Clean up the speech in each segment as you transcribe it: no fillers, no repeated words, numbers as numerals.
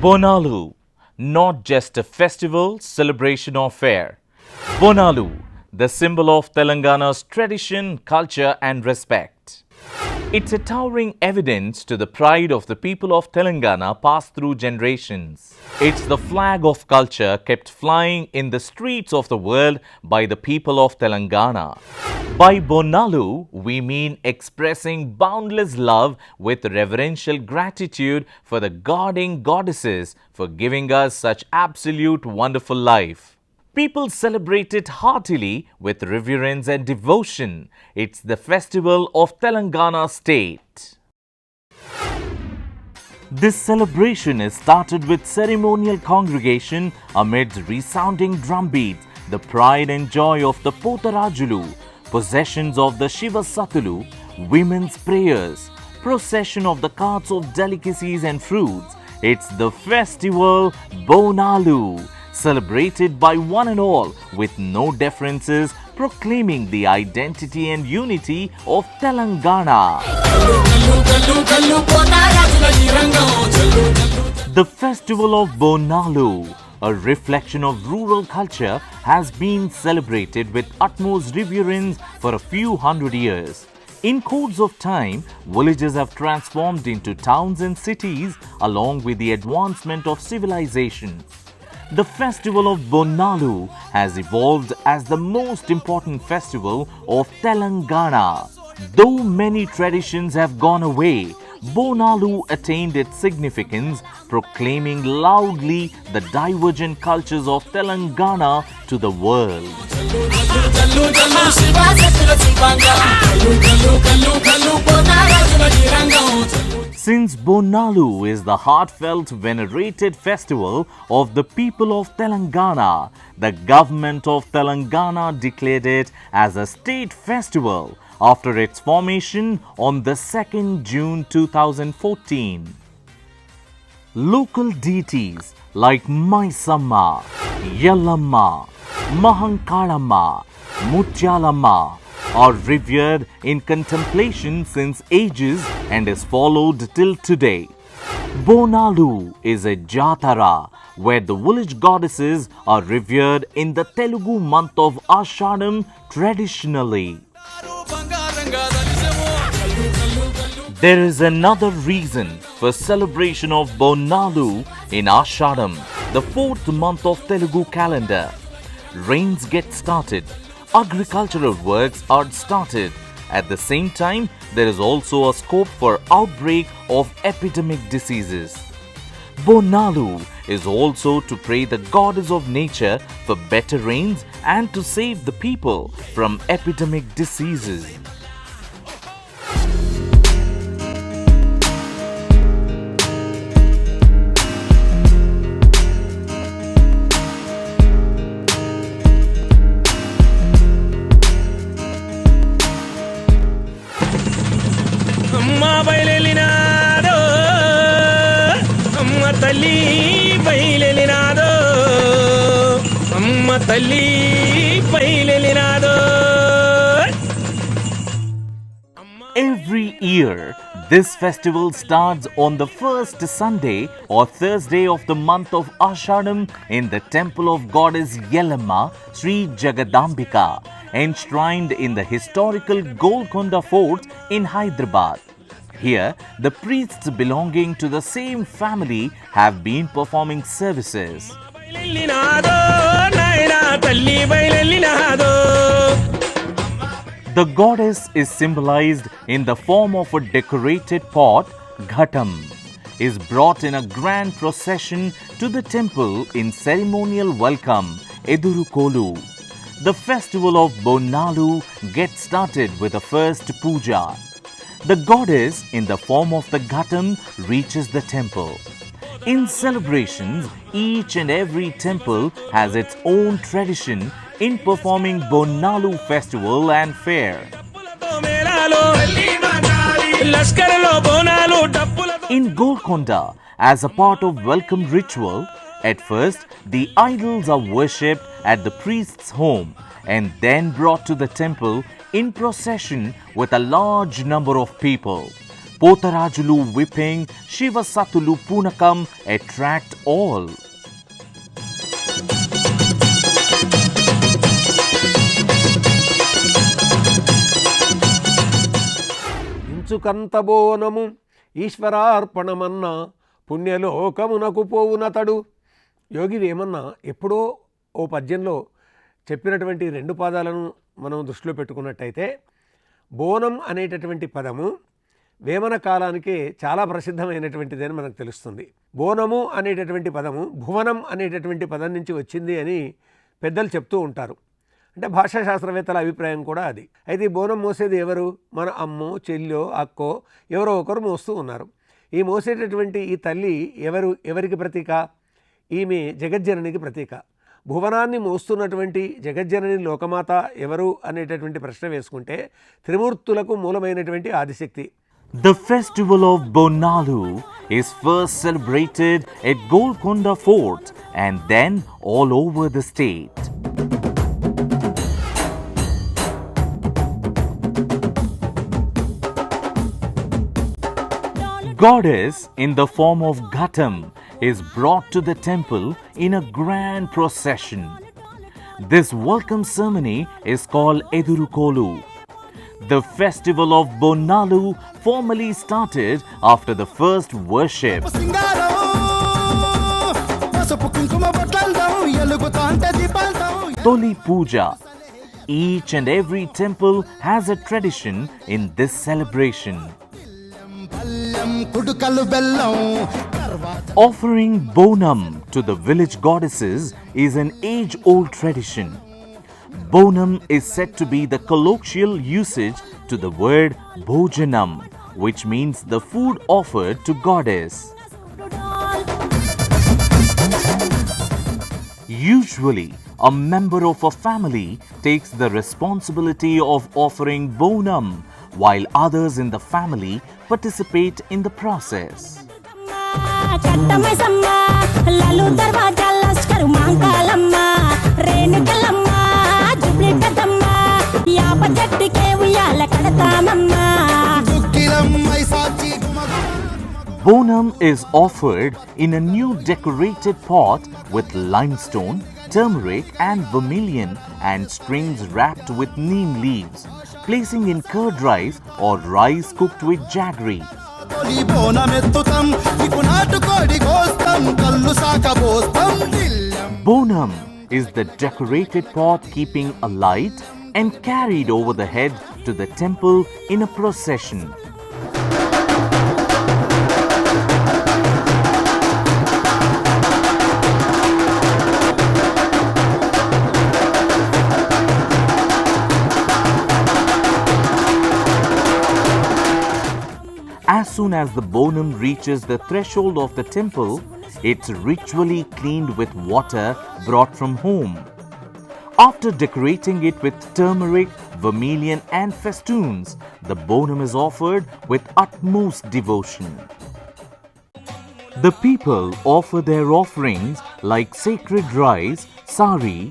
Bonalu, not just a festival, celebration or fair. Bonalu, the symbol of Telangana's tradition, culture and respect. It's a towering evidence to the pride of the people of Telangana passed through generations. It's the flag of culture kept flying in the streets of the world by the people of Telangana. By Bonalu, we mean expressing boundless love with reverential gratitude for the guarding goddesses for giving us such absolute wonderful life. People celebrate it heartily with reverence and devotion. It's the festival of Telangana state. This celebration is started with ceremonial congregation amidst resounding drumbeats, the pride and joy of the Potarajulu, possessions of the Shiva Satulu, women's prayers, procession of the carts of delicacies and fruits. It's the festival Bonalu, celebrated by one and all with no differences, proclaiming the identity and unity of Telangana. The festival of Bonalu, a reflection of rural culture, has been celebrated with utmost reverence for a few hundred years. In course of time, villages have transformed into towns and cities along with the advancement of civilization. The festival of Bonalu has evolved as the most important festival of Telangana. Though many traditions have gone away, Bonalu attained its significance, proclaiming loudly the divergent cultures of Telangana to the world. Since Bonalu is the heartfelt venerated festival of the people of Telangana, the government of Telangana declared it as a state festival after its formation on the 2nd June 2014. Local deities like Maisamma, Yellamma, Mahankalamma, Mutyalama are revered in contemplation since ages and is followed till today. Bonalu is a Jatara where the village goddesses are revered in the Telugu month of Ashadam traditionally. There is another reason for celebration of Bonalu in Ashadam, the 4th month of Telugu calendar. Rains get started, agricultural works are started. At the same time, there is also a scope for outbreak of epidemic diseases. Bonalu is also to pray the goddess of nature for better rains and to save the people from epidemic diseases. Every year, this festival starts on the first Sunday or Thursday of the month of Ashadam in the temple of goddess Yellamma, Sri Jagadambika, enshrined in the historical Golconda Fort in Hyderabad. Here, the priests belonging to the same family have been performing services. The goddess is symbolized in the form of a decorated pot, ghatam, is brought in a grand procession to the temple in ceremonial welcome, Edurukolu. The festival of Bonalu gets started with the first puja. The goddess in the form of the ghatam reaches the temple. In celebrations, each and every temple has its own tradition in performing Bonalu festival and fair. In Golconda, as a part of welcome ritual, at first the idols are worshipped at the priest's home and then brought to the temple in procession with a large number of people. Potarajulu whipping, Shivasatulu Punakam attract all. ఇంచుకంత బోనము ఈశ్వరార్పణమన్న పుణ్యలోకమునకు పోవునతడు. యోగి వేమన్న ఎప్పుడో ఓ పద్యంలో చెప్పినటువంటి రెండు పాదాలను మనం దృష్టిలో పెట్టుకున్నట్టయితే బోనం అనేటటువంటి పదము వేమన కాలానికే చాలా ప్రసిద్ధమైనటువంటిది అని మనకు తెలుస్తుంది. బోనము అనేటటువంటి పదము భువనం అనేటటువంటి పదం నుంచి వచ్చింది అని పెద్దలు చెప్తూ ఉంటారు. అంటే భాషా శాస్త్రవేత్తల అభిప్రాయం కూడా అది. అయితే ఈ బోనం మోసేది ఎవరు? మన అమ్మో, చెల్లో, అక్కో ఎవరో ఒకరు మోస్తూ ఉన్నారు. ఈ మోసేటటువంటి ఈ తల్లి ఎవరికి ప్రతీక? ఈమె జగజ్జననికి ప్రతీక. భువనాన్ని మోస్తున్నటువంటి జగజ్జనని లోకమాత ఎవరు అనేటటువంటి ప్రశ్న వేసుకుంటే త్రిమూర్తులకు మూలమైనటువంటి Adishakti. The festival of Bonalu is first celebrated at Golconda Fort and then all over the state. Goddess in the form of Ghatam is brought to the temple in a grand procession. This welcome ceremony is called Edurukolu. The festival of Bonalu formally started after the first worship. Toli Puja. Each and every temple has a tradition in this celebration. Offering bonum to the village goddesses is an age-old tradition. Bonum is said to be the colloquial usage to the word bhojanam, which means the food offered to goddess. Usually, a member of a family takes the responsibility of offering bonum, while others in the family participate in the process. Bonum is offered in a new decorated pot with limestone, turmeric and vermilion and strings wrapped with neem leaves, placing in curd rice or rice cooked with jaggery. Bonum is the decorated pot keeping alight and carried over the head to the temple in a procession. As soon as the bonum reaches the threshold of the temple, it's ritually cleaned with water brought from home. After decorating it with turmeric, vermilion and festoons, the bonum is offered with utmost devotion. The people offer their offerings like sacred rice, sari,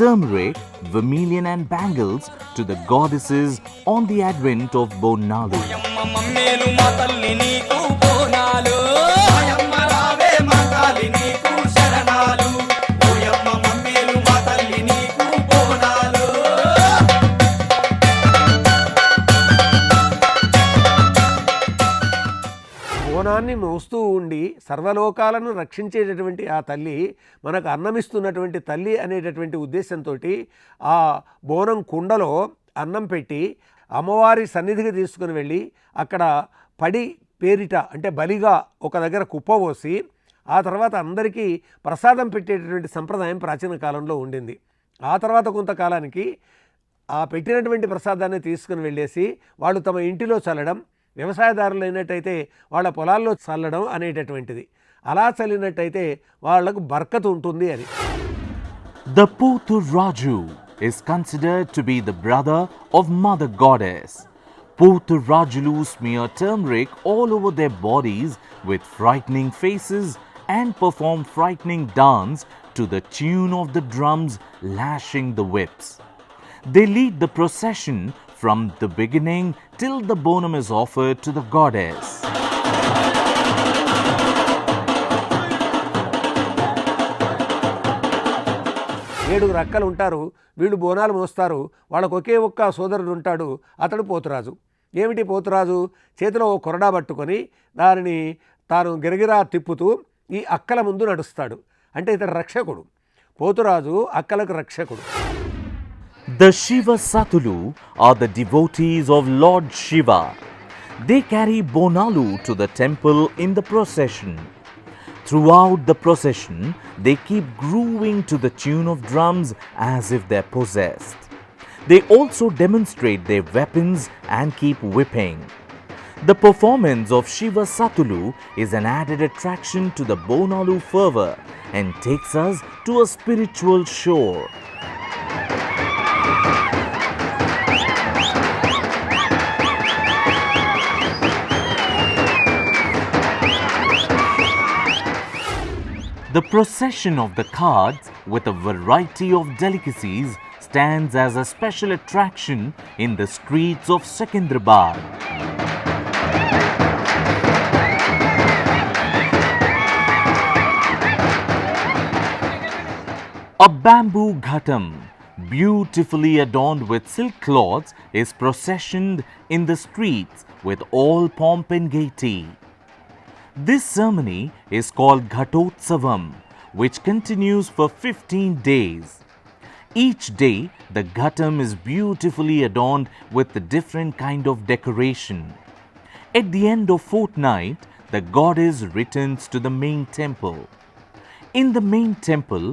turmeric, vermilion and bangles to the goddesses on the advent of Bonalu. బోనాన్ని మోస్తూ ఉండి సర్వలోకాలను రక్షించేటటువంటి ఆ తల్లి మనకు అన్నమిస్తున్నటువంటి తల్లి అనేటటువంటి ఉద్దేశంతో ఆ బోనం కుండలో అన్నం పెట్టి అమ్మవారి సన్నిధికి తీసుకుని వెళ్ళి అక్కడ పడి పేరిట అంటే బలిగా ఒక దగ్గర కుప్పబోసి ఆ తర్వాత అందరికీ ప్రసాదం పెట్టేటటువంటి సంప్రదాయం ప్రాచీన కాలంలో ఉండింది. ఆ తర్వాత కొంతకాలానికి ఆ పెట్టినటువంటి ప్రసాదాన్ని తీసుకుని వెళ్ళేసి వాళ్ళు తమ ఇంటిలో చల్లడం, వ్యవసాయదారులు అయినట్టయితే వాళ్ళ పొలాల్లో చల్లడం అనేటటువంటిది. అలా చల్లినట్టయితే వాళ్లకు బర్కత్ ఉంటుంది అని. The Poturaju is considered to be the brother of Mother Goddess. Poturajulu smear turmeric all over their bodies with frightening faces and perform frightening dance to the tune of the drums lashing the whips. They lead the procession from the beginning till the bonum is offered to the goddess. ఏడుగురు అక్కలు ఉంటారు, వీళ్ళు బోనాలు మోస్తారు. వాళ్ళకు ఒకే ఒక్క సోదరుడు ఉంటాడు, అతడు పోతురాజు. ఏమిటి పోతురాజు? చేతిలో ఓ కొరడా పట్టుకొని దానిని తాను గిరగిరా తిప్పుతూ ఈ అక్కల ముందు నడుస్తాడు. అంటే ఇతడు రక్షకుడు. పోతురాజు అక్కలకు రక్షకుడు. The Shiva Satulu are the devotees of Lord Shiva. They carry Bonalu to the temple in the procession. Throughout the procession, they keep grooving to the tune of drums as if they're possessed. They also demonstrate their weapons and keep whipping. The performance of Shiva Satulu is an added attraction to the Bonalu fervor and takes us to a spiritual shore. The procession of the cards with a variety of delicacies stands as a special attraction in the streets of Secunderabad. A bamboo ghatam, beautifully adorned with silk cloths, is processioned in the streets with all pomp and gaiety. This ceremony is called Ghatotsavam, which continues for 15 days. Each day, the ghatam is beautifully adorned with a different kind of decoration. At the end of fortnight, the goddess returns to the main temple. In the main temple,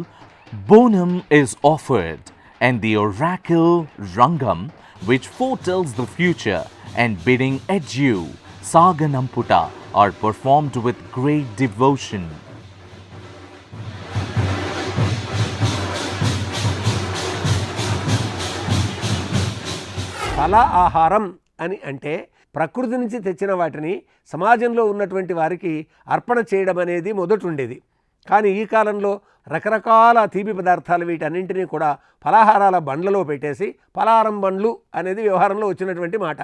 bonum is offered, and the oracle Rangam, which foretells the future, and bidding adieu, Saganamputa, are performed with great devotion. ఫల ఆహారం అని అంటే ప్రకృతి నుంచి తెచ్చిన వాటిని సమాజంలో ఉన్నటువంటి వారికి అర్పణ చేయడం అనేది మొదటుండేది. కానీ ఈ కాలంలో రకరకాల తీపి పదార్థాలు వీటన్నింటినీ కూడా ఫలాహారాల బండ్లలో పెట్టేసి ఫలాహారం బండ్లు అనేది వ్యవహారంలో వచ్చినటువంటి మాట.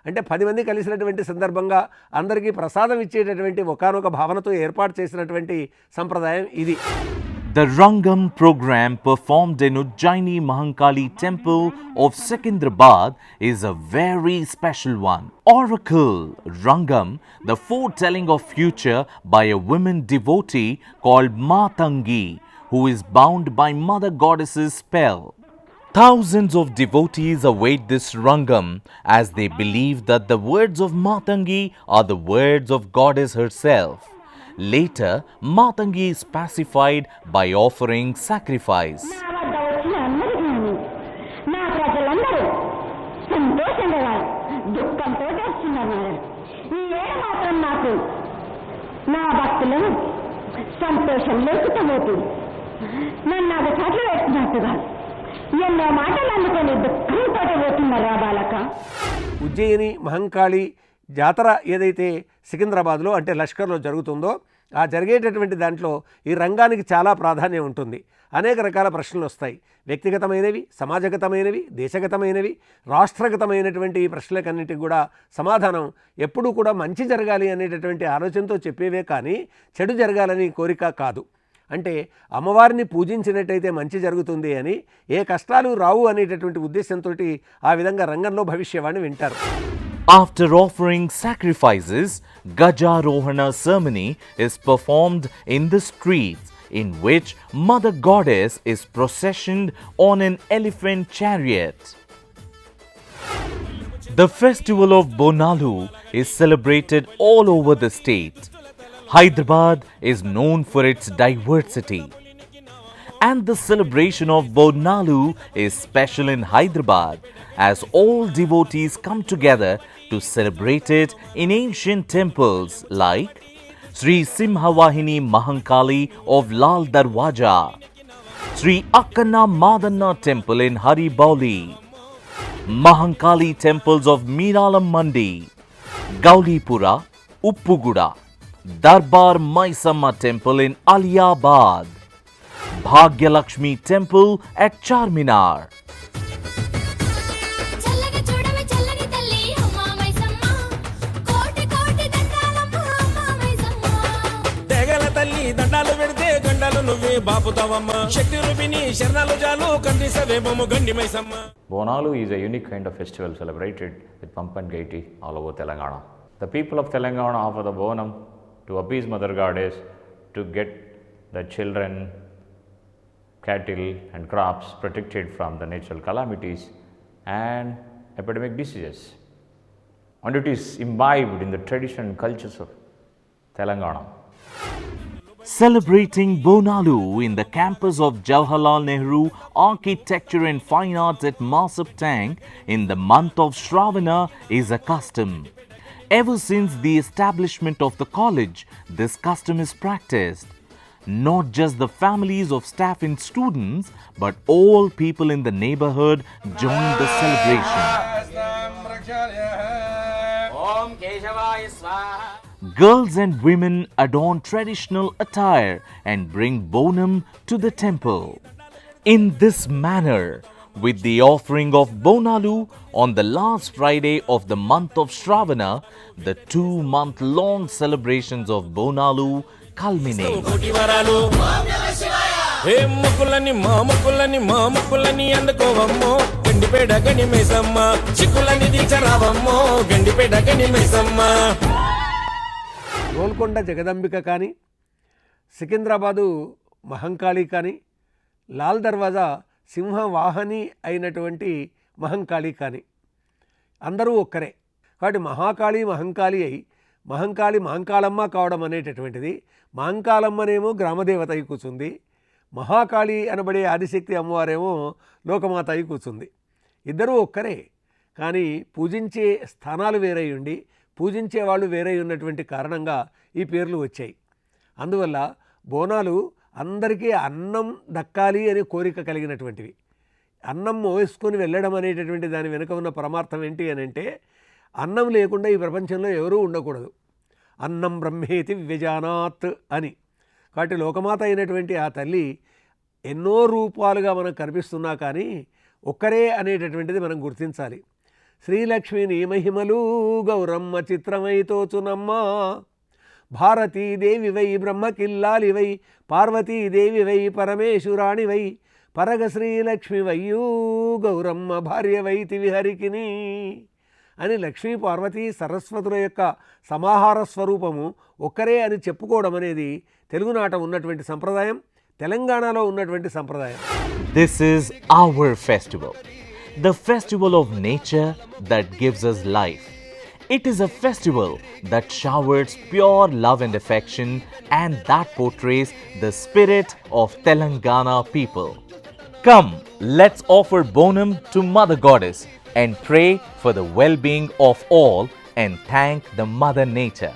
అంటే 10 మంది కలిసినటువంటి సందర్భంగా అందరికీ ప్రసాదం ఇచ్చేటటువంటి ఒకానొక భావనతో ఏర్పాటు చేసినటువంటి సంప్రదాయం ఇది. The Rangam program performed in Ujjaini Mahankali temple of Secunderabad is a very special one. Oracle Rangam, the foretelling of future by a woman devotee called Matangi, who is bound by Mother Goddess's spell. Thousands of devotees await this Rangam as they believe that the words of Matangi are the words of Goddess herself. Later, Matangi is pacified by offering sacrifice. Ujjaini Mahankali జాతర ఏదైతే సికింద్రాబాద్లో అంటే లష్కర్లో జరుగుతుందో ఆ జరిగేటటువంటి దాంట్లో ఈ రంగానికి చాలా ప్రాధాన్యం ఉంటుంది. అనేక రకాల ప్రశ్నలు వస్తాయి. వ్యక్తిగతమైనవి, సమాజగతమైనవి, దేశగతమైనవి, రాష్ట్రగతమైనటువంటి ఈ ప్రశ్నలకన్నిటికి కూడా సమాధానం ఎప్పుడూ కూడా మంచి జరగాలి అనేటటువంటి ఆలోచనతో చెప్పేవే కానీ చెడు జరగాలని కోరిక కాదు. అంటే అమ్మవారిని పూజించినట్టయితే మంచి జరుగుతుంది అని, ఏ కష్టాలు రావు అనేటటువంటి ఉద్దేశంతో ఆ విధంగా రంగంలో భవిష్యవాణి వింటారు. After offering sacrifices, Gajarohana ceremony is performed in the streets, in which Mother Goddess is processioned on an elephant chariot. The festival of Bonalu is celebrated all over the state. Hyderabad is known for its diversity. And the celebration of Bonalu is special in Hyderabad as all devotees come together to celebrate it in ancient temples like Sri Simhavahini Mahankali of Lal Darwaja, Sri Akkanna Madanna Temple in Haribauli, Mahankali temples of Meeralam Mandi, Gaulipura, Uppuguda, Darbar Maisamma Temple in Aliabad, Bhagyalakshmi Temple at Charminar. బాపుతావమ్మ శక్తి రూపిణి శరణాలు జాలు కందిసవేమము గండి Maisamma. Bonalu is a unique kind of festival celebrated with pomp and gaiety all over Telangana. The people of Telangana offer the bonum to appease Mother Goddess, to get the children, cattle and crops protected from the natural calamities and epidemic diseases. And it is imbibed in the tradition and cultures of Telangana. Celebrating Bonalu in the campus of Jawaharlal Nehru Architecture and Fine Arts at Masap Tank in the month of Shravana is a custom. Ever since the establishment of the college, this custom is practiced. Not just the families of staff and students, but all people in the neighborhood join the celebration. Girls and women adorn traditional attire and bring bonum to the temple. In this manner, with the offering of Bonalu on the last Friday of the month of Shravana, the 2-month-long celebrations of Bonalu culminate. ముక్కులని మా ముక్కులని మా ముక్కులని అందుకోవమ్మో గండిపేట గని మైసమ్మ చిక్కులని దీచరావమ్మో గండిపేట గని మైసమ్మ. గోల్కొండ జగదంబిక కానీ, సికింద్రాబాదు మహంకాళి కానీ, లాల్ దర్వాజా సింహవాహని అయినటువంటి మహంకాళి కానీ అందరూ ఒక్కరే. కాబట్టి మహాకాళి మహంకాళి అయి మహంకాళి మాంకాళమ్మ కావడం అనేటటువంటిది, మాంకాళమ్మనేమో గ్రామదేవత అయి కూర్చుంది, మహాకాళి అనబడే ఆదిశక్తి అమ్మవారేమో లోకమాత అయి కూర్చుంది. ఇద్దరూ ఒక్కరే, కానీ పూజించే స్థానాలు వేరై ఉండి పూజించే వాళ్ళు వేరై ఉన్నటువంటి కారణంగా ఈ పేర్లు వచ్చాయి. అందువల్ల బోనాలు అందరికీ అన్నం దక్కాలి అనే కోరిక కలిగినటువంటివి. అన్నం మోసుకొని వెళ్ళడం అనేటటువంటి దాని వెనుక ఉన్న పరమార్థం ఏంటి అని అంటే, అన్నం లేకుండా ఈ ప్రపంచంలో ఎవరూ ఉండకూడదు. అన్నం బ్రహ్మేతి వ్యజానాత్ అని. కాబట్టి లోకమాత అయినటువంటి ఆ తల్లి ఎన్నో రూపాలుగా మనకు కనిపిస్తున్నా కానీ ఒక్కరే అనేటటువంటిది మనం గుర్తించాలి. శ్రీలక్ష్మి నీ మహిమలు గౌరమ్మ చిత్రమై తోచునమ్మ, భారతీదేవివై బ్రహ్మకిల్లాలివై పార్వతీదేవివై పరమేశ్వరాణివై పరగ శ్రీలక్ష్మివయ్యూ గౌరమ్మ భార్యవైతివి హరికిని అని లక్ష్మీ పార్వతీ సరస్వతుల యొక్క సమాహార స్వరూపము ఒక్కరే అని చెప్పుకోవడం అనేది తెలుగునాట ఉన్నటువంటి సంప్రదాయం, తెలంగాణలో ఉన్నటువంటి సంప్రదాయం. This is our festival, the festival of nature that gives us life. It is a festival that showers pure love and affection, and that portrays the spirit of Telangana people. Come, let's offer bonum to Mother Goddess and pray for the well-being of all and thank the Mother Nature.